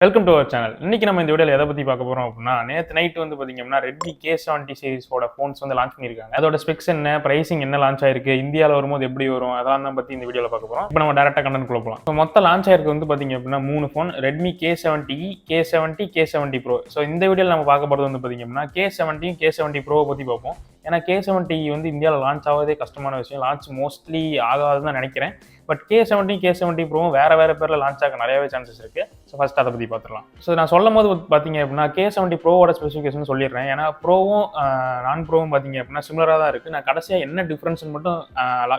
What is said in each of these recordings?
Welcome to our channel. இன்னைக்கு நம்ம இந்த வீடியோல எதை பத்தி பார்க்க போறோம் அப்படின்னா, நேத்து நைட் வந்து பாத்தீங்கன்னா Redmi K70 சீரிஸோட போன்ஸ் வந்து லான்ச் பண்ணிருக்காங்க. அதோட ஸ்பெக்ஸ் என்ன, பிரைசிங் என்ன லான்ச் ஆயிருக்கு, இந்தியால வரும்போது எப்படி வரும், அதெல்லாம் தான் பத்தி இந்த வீடியோல பார்க்க போறோம். இப்போ நம்ம டைரக்டா கண்டென்ட் குள்ள போலாம். மொத்த லான்ச் ஆயிருக்கு வந்து பாத்தீங்க அப்படின்னா 3 phone, Redmi K70, K70, K70 Pro. So இந்த வீடியோல நம்ம பார்க்க போறது வந்து பாத்தீங்கன்னா K70, K70 Pro பத்தி பார்ப்போம். ஏன்னா K70 வந்து இந்தியாவில் லான்ச் ஆவதே கஷ்டமான விஷயம். லான்ச் மோஸ்ட்லி ஆகாதுன்னு தான் நினைக்கிறேன். பட் K70 Pro வேற பேரில் லான்ச் ஆக நிறையவே சான்சஸ் இருக்கு. ஸோ ஃபர்ஸ்ட் அதை பற்றி பார்த்துக்கலாம். ஸோ நான் சொல்லும் போது பார்த்தீங்க அப்படின்னா K70 Proவோட ஸ்பெசிஃபிகேஷன் சொல்லிடுறேன். ஏன்னா ப்ரோவும் நான் ப்ரோவும் பார்த்தீங்க அப்படின்னா சிமிலராக தான் இருக்குது. நான் கடைசியாக என்ன டிஃப்ரென்ஸ் மட்டும்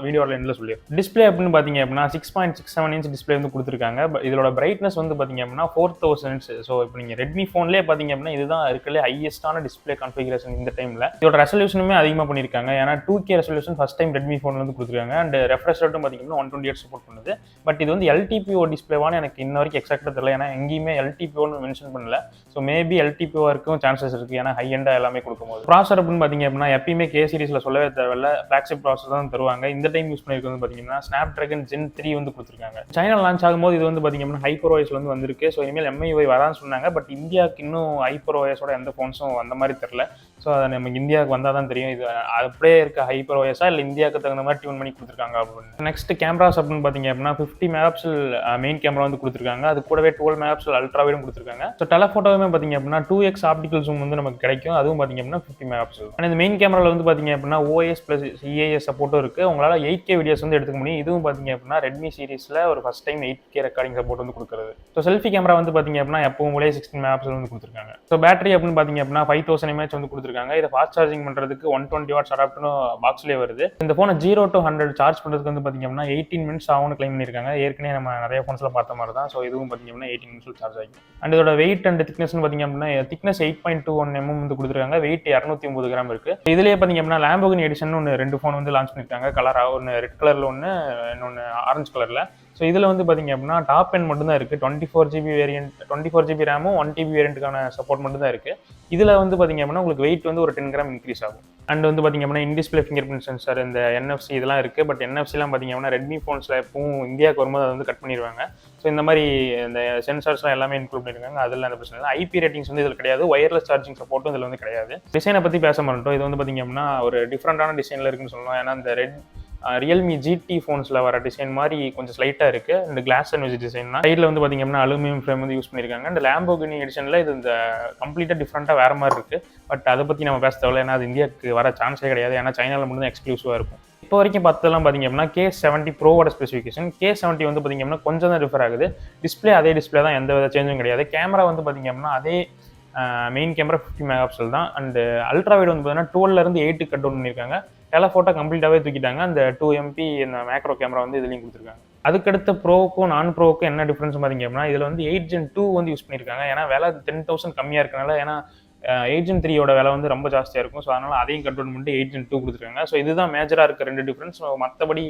வீடியோவில் எண்டில் சொல்லிடுறேன். டிஸ்பிளே அப்படின்னு பார்த்தீங்க அப்படின்னா 6.67 இன்ச் டிஸ்பிளே வந்து கொடுத்துருக்காங்க. இதோட பிரைட்னஸ் வந்து பார்த்தீங்க அப்படின்னா 4000 nits. ஸோ இப்போ நீங்கள் ரெட்மி ஃபோன்லேயே பார்த்தீங்க அப்படின்னா இதுதான் இருக்கிறதுலே ஹையஸ்டான டிஸ்பிளே கான்ஃபிகரேஷன் இந்த டைமில். இதோட ரெசல்யூஷனுமே அதிகமாக பண்ணியிருக்காங்க. ஏன்னா 2K resolution first time Redmi phone வந்து கொடுத்துருக்காங்க. அண்ட் ரெஃப்ரெஷ் ரேட்டும் பார்த்தீங்கன்னா 128 சப்போர்ட் பண்ணுது. பட் இது வந்து LTPO டிஸ்பிளேவான எனக்கு இன்ன வரைக்கும் எக்ஸாக்டாக தெரியல. ஏன்னா எங்கேயுமே LTPOன்னு மென்ஷன் பண்ணல. ஸோ மேபி LTPO இருக்கும் சான்சஸ் இருக்கு. ஏன்னா ஹை எண்டா எல்லாமே கொடுக்கும்போது ப்ராசர் அப்படின்னு பார்த்தீங்க அப்படின்னா எப்பயுமே K சீரிஸ்ல சொல்லவே தேவையில்ல, ஃபிளாக்ஷிப் ப்ராசர் தான் தருவாங்க. இந்த டைம் யூஸ் பண்ணிருக்கு வந்து பார்த்தீங்கன்னா Snapdragon Gen 3 வந்து கொடுத்துருக்காங்க. சைனா லான்ச் ஆகும்போது இது வந்து பார்த்தீங்க அப்படின்னா HyperOS வந்து வந்திருக்கு. ஸோ இனிமேல் MIUI வரான்னு சொன்னாங்க. பட் இந்தியாவுக்கு இன்னும் HyperOSோட எந்த ஃபோன்ஸும் அந்த மாதிரி தெரியல. ஸோ அதை நமக்கு இந்தியாவுக்கு வந்தால் தான் தெரியும் இது அப்படியே இருக்க HyperOSஆ இல்லை இந்தியாவுக்கு தகுந்த மாதிரி டியூன் பண்ணி கொடுத்துருக்காங்க அப்படின்னு. நெக்ஸ்ட் கேமராஸ் அப்படின்னு பார்த்தீங்க அப்படின்னா 50 மெகாபிக்சல் மெயின் கேமரா வந்து கொடுத்துருக்காங்க. அது கூடவே 12 மெகாபிக்சல் அல்ட்ரா வைடும் கொடுத்துருக்காங்க. ஸோ டெலஃபோட்டோவுமே பார்த்தீங்க அப்படின்னா 2x ஆப்டிகல் ஜூம் வந்து நமக்கு கிடைக்கும். அதுவும் பார்த்தீங்க அப்படின்னா 50 மெகாபிக்சல். ஆனால் இந்த மெயின் கேமராவில் வந்து பார்த்தீங்க அப்படின்னா OS + EAS சப்போர்ட்டும் இருக்குது. உங்களால் 8K வீடியோஸ் வந்து எடுத்துக்க முடியும். இதுவும் பார்த்தீங்க அப்படின்னா ரெட்மி சீரிஸில் ஒரு first time 8K recording support வந்து கொடுக்குறது. ஸோ செல்ஃபி கேமரா வந்து பார்த்தீங்க அப்படின்னா எப்பவும் 16 மெகாபிக்சல் வந்து கொடுத்துருக்காங்க. ஸோ பேட்டரி அப்படின்னு பார்த்தீங்க அப்படின்னா 5000 mAh வந்து கொடுத்துருக்காங்க. இதை ஃபாஸ்ட் சார்ஜிங் பண்ணுறதுக்கு 120 வாட்ஸ் அடாப்டரும் பாக்ஸ்லேயே வருது. இந்த ஃபோனை 0 to 100 சார்ஜ் பண்ணுறதுக்கு வந்து பார்த்தீங்க அப்படின்னா 18 minutes ஆகும்னு கிளைம் பண்ணியிருக்காங்க. ஏற்கனவே நம்ம நிறைய ஃபோன்ஸில் பார்த்த மாதிரி தான். ஸோ இதுவும் பார்த்தீங்க அப்படின்னா 18 minutes சார்ஜ் ஆகும். அண்ட் இதோட வெயிட் அண்ட் திக்னஸ்னு பார்த்தீங்க அப்படின்னா திக்னஸ் 8.21 mm வந்து கொடுத்துருக்காங்க. வெயிட் 209 கிராம் இருக்கு. இதுலேயே பார்த்தீங்க அப்படின்னா Lamborghini எடிஷன் ஒன்று 2 ஃபோன் வந்து லான்ச் பண்ணியிருக்காங்க. கலராக ஒன்று ரெட் கலரில் ஒன்று, இன்னொன்று ஆரஞ்சு கலரில். ஸோ இதில் வந்து பார்த்தீங்க அப்படின்னா டாப் எண்ட் மட்டும் தான் இருக்குது. 24GB variant, 24GB ரேமும் 1TB வேரியண்ட்டுக்கான support மட்டும் தான் இருக்குது. இதில் வந்து பார்த்தீங்க அப்படின்னா உங்களுக்கு வெயிட் வந்து ஒரு 10 கிராம் இன்க்ரீஸ் ஆகும். அண்ட் வந்து பார்த்தீங்க அப்படின்னா இன்டிஸ்பிளே ஃபிங்கர் பிரிண்ட் சென்சார், இந்த NFC இதெல்லாம் இருக்குது. பட் NFCலாம் பார்த்தீங்க அப்படின்னா ரெட்மி ஃபோன்ஸில் எப்பவும் இந்தியாவுக்கு வரும்போது அதை வந்து கட் பண்ணிடுவாங்க. ஸோ இந்த மாதிரி இந்த சென்சார்ஸ்லாம் எல்லாமே இன்க்ளூட் பண்ணியிருக்காங்க. அதில் அந்த பிரச்சனை இல்லை. IP ரேட்டிங்ஸ் வந்து இதில் கிடையாது. ஒயர்லெஸ் சார்ஜிங் சப்போர்ட்டும் இதில் வந்து கிடையாது. டிசைனை பற்றி பேச மாட்டோம். இது வந்து பார்த்தீங்க அப்படின்னா ஒரு டிஃப்ரெண்டான டிசைனில் இருக்குன்னு சொல்லலாம். ஏன்னா இந்த ரியல்மி GT ஃபோன்ஸில் வர டிசைன் மாதிரி கொஞ்சம் ஸ்லைட்டாக இருக்குது. இந்த கிளாஸ் அண்ட் டிசைன் தான். சைடில் வந்து பார்த்தீங்க அப்படின்னா அலுமினியம் ஃப்ரேம் வந்து யூஸ் பண்ணியிருக்காங்க. அண்ட் Lamborghini எடிஷனில் இது இந்த கம்ப்ளீட்டாக டிஃப்ரெண்ட்டாக வேறு மாதிரி இருக்குது. பட் அதை பற்றி நம்ம பேச தேவையில்ல. ஏன்னா அது இந்தியாவுக்கு வர சான்ஸே கிடையாது. ஏன்னா சைனாவில் மட்டும் தான் எக்ஸ்க்ளூசிவாக இருக்கும். இப்போ வரைக்கும் பார்த்ததெல்லாம் பார்த்தீங்க அப்படின்னா K70 Proவோட ஸ்பெசிஃபிகேஷன். K70 வந்து பார்த்தீங்க அப்படின்னா கொஞ்சம் தான் டிஃபர் ஆகுது. டிஸ்பிளே அதே டிஸ்பிளே தான், எந்த வித சேஞ்சும் கிடையாது. கேமரா வந்து பார்த்தீங்க அப்படின்னா அதே மெயின் கேமரா 50 மெகாபிக்சல் தான். அண்ட் அல்ட்ரா வைட் வந்து பார்த்தீங்கன்னா 12 8 கட் டவுன் பண்ணியிருக்காங்க. டெலஃபோட்டோ கம்ப்ளீட்டாகவே தூக்கிட்டாங்க. அந்த 2MP இந்த மேக்ரோ கேமரா வந்து இதுலையும் கொடுத்துருக்காங்க. அதுக்கடுத்த ப்ரோவுக்கும் நான் ப்ரோவுக்கும் என்ன டிஃப்ரென்ஸ் பார்த்தீங்க அப்படின்னா இதில் வந்து 8 Gen 2 வந்து யூஸ் பண்ணியிருக்காங்க. ஏன்னா விலை 10,000 கம்மியாக இருக்கனால. ஏன்னா 8 Gen 3யோட விலை வந்து ரொம்ப ஜாஸ்தியாக இருக்கும். ஸோ அதனால் அதையும் கண்ட்ரோல் பண்ணிட்டு 8 Gen 2 கொடுத்துருக்காங்க. ஸோ இதுதான் மேஜராக இருக்க 2 டிஃப்ரென்ஸ். மற்றபடி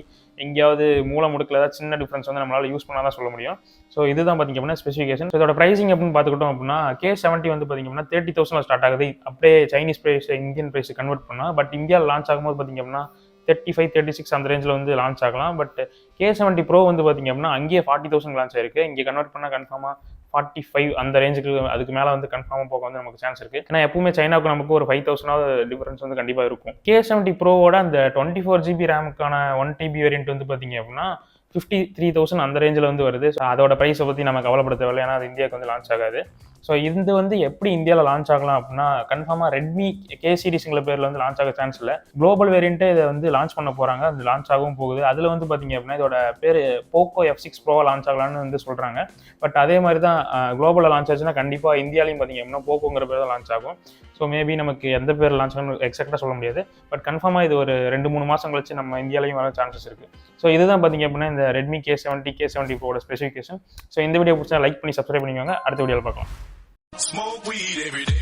எங்கேயாவது மூல முடுக்கில் ஏதாவது சின்ன டிஃப்ரென்ஸ் வந்து நம்மளால் யூஸ் பண்ணால் தான் சொல்ல முடியும். ஸோ இதுதான் பார்த்தீங்க அப்படின்னா ஸ்பெசிஃபிகேஷன். இதோட ப்ரைசிங் அப்படின்னு பார்த்துக்கிட்டோம் அப்படின்னா K70 வந்து பார்த்தீங்க அப்படின்னா 30,000 ஸ்டார்ட் ஆகுது. அப்படியே Chinese price Indian price convert பண்ணால். பட் இந்தியாவில் லான்ச் ஆகும்போது பார்த்தீங்க அப்படின்னா 35, 36 அந்த ரேஞ்சில் வந்து லான்ச் ஆகலாம். பட் K70 Pro வந்து பார்த்தீங்க அப்படின்னா அங்கேயே 40,000 லான்ச் ஆயிருக்கு. இங்கே கன்வெர்ட் பண்ணால் கன்ஃபார்மாக 45 அந்த ரேஞ்சுக்கு அதுக்கு மேலே வந்து கன்ஃபார்மாக போக வந்து நமக்கு சான்ஸ் இருக்குது. ஏன்னா எப்பவுமே சைனாவுக்கு நமக்கு ஒரு 5,000 டிஃபரன்ஸ் வந்து கண்டிப்பாக இருக்கும். K70 Proவோட அந்த 24GB ரேமுக்கான 1TB வேரியன்ட் வந்து பார்த்தீங்க அப்படின்னா 53,000 அந்த ரேஞ்சில் வந்து வருது. ஸோ அதோட ப்ரைஸை பற்றி நம்ம கவலைப்பட தேவையில்லை. ஏன்னா அது இந்தியாவுக்கு வந்து லான்ச் ஆகாது. ஸோ இது வந்து எப்படி இந்தியாவில் லான்ச் ஆகலாம் அப்படின்னா கன்ஃபார்மாக ரெட்மி K சீரிஸுங்கிற பேரில் வந்து லான்ச் ஆக சான்ஸ் இல்லை. குளோபல் வேரியண்ட்டே இதை வந்து லான்ச் பண்ண போகிறாங்க. அது லான்ச் ஆகவும் போகுது. அதில் வந்து பார்த்தீங்க அப்படின்னா இதோட பேர் போக்கோ F6 Pro லான்ச் ஆகலான்னு வந்து சொல்கிறாங்க. பட் அதே மாதிரி தான் குளோபலில் லான்ச் ஆச்சுன்னா கண்டிப்பாக இந்தியாலையும் பார்த்தீங்க அப்படின்னா போக்கோங்கிற பேர் தான் லான்ச் ஆகும். ஸோ மேபி நமக்கு எந்த பேர் லான்ச் ஆகணும் எக்ஸாக்டாக சொல்ல முடியாது. பட் கன்ஃபார்மாக இது ஒரு 2-3 மாதம் கழிச்சு நம்ம இந்தியாலையும் வர சான்சஸ் இருக்குது. ஸோ இதுதான் பார்த்தீங்க அப்படின்னா இந்த ரெட்மி K70 Proவோட ஸ்பெசிஃபிகேஷன். ஸோ இந்த வீடியோ பிடிச்சா லைக் பண்ணி சப்ஸ்கிரைப் பண்ணிக்கோங்க. அடுத்த வீடியோவில் பார்க்கலாம். Smoke weed every day.